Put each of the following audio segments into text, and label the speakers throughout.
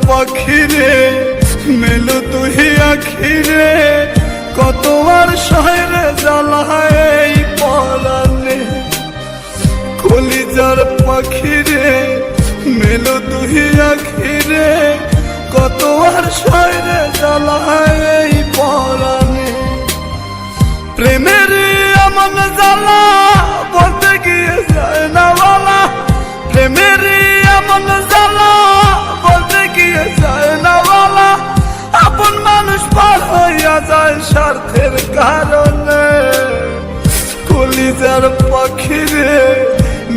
Speaker 1: পাখিরে মেলো তুই আখিরে কত আর শহরে জ্বালায় এই পরাণে কলিজার পাখিরে মেলো তুই আখিরে কত আর শহরে জ্বালায় এই পরাণে প্রেমের এমন জ্বালা বলতে গিয়ে যায় না বলা প্রেমের এমন জ্বালা বলতে গিয়ে যায় না বলা আপন মানুষ পার হইয়া যায় স্বার্থের কারণে কলিজার পাখিরে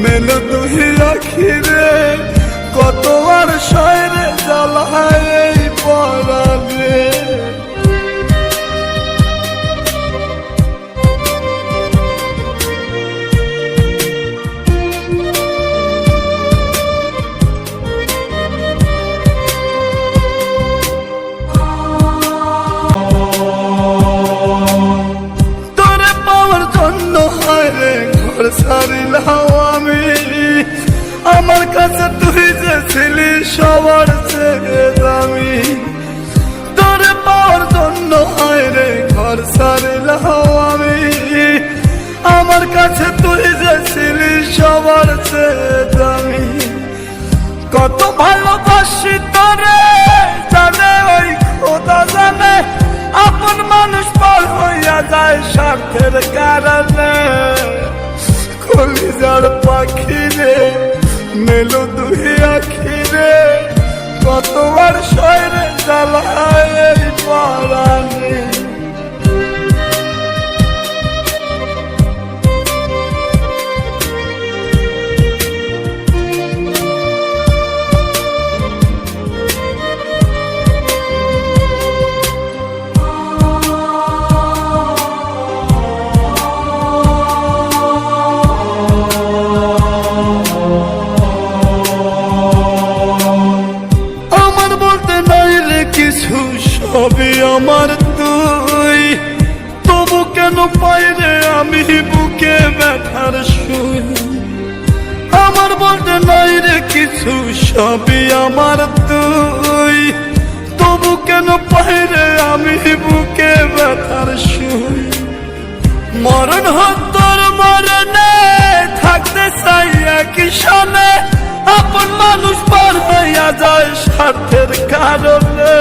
Speaker 1: মেলো তুই আখিরে কত আর শহরে জ্বালায় এই পরাণে ঘর ছাড়িলাম আমি আমার কাছে তুই যে ছিলি সবার চেয়ে দামি তোরে পাওয়ার জন্য হয় রে ঘর ছাড়িলাম আমি আমার কাছে তুই যে ছিলি সবার চেয়ে দামি কত ভালোবাসি তোরে জানে ওই খোদা জানে আপন মানুষ পার হইয়া যায় স্বার্থের কারণে কলিজার পাখিরে মেলো তুই আখিরে কত আর শহরে জ্বালায় এই পরাণে সবই আমার তুই তবু কেন পাই রে আমি বুকে ব্যথার সুই আমার বলতে নাই রে কিছু সবই আমার তুই তবু কেন পাই রে আমি বুকে ব্যথার সুই মরণ হত্তর মরণে থাকতে চাই একই সনে আপন মানুষ পার হইয়া যায় স্বার্থের কারণে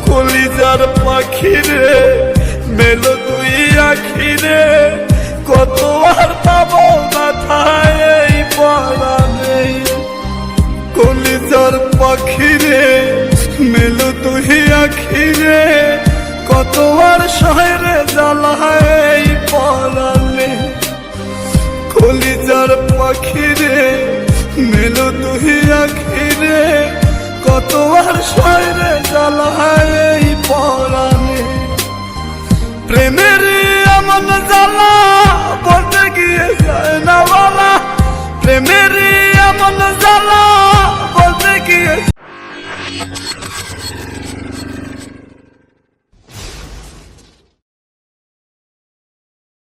Speaker 1: কলিজার পাখিরে মেলো তুই আখিরে কত আর পাবো মাথায় এই পরাণে কলিজার পাখিরে মেলো তুই আখিরে কত আর শহরে জ্বালায় এই পরাণে কলিজার পাখিরে মেলো তুই আখিরে কত আর শহরে জ্বালায় এই পরাণে প্রেমের এমন জ্বালা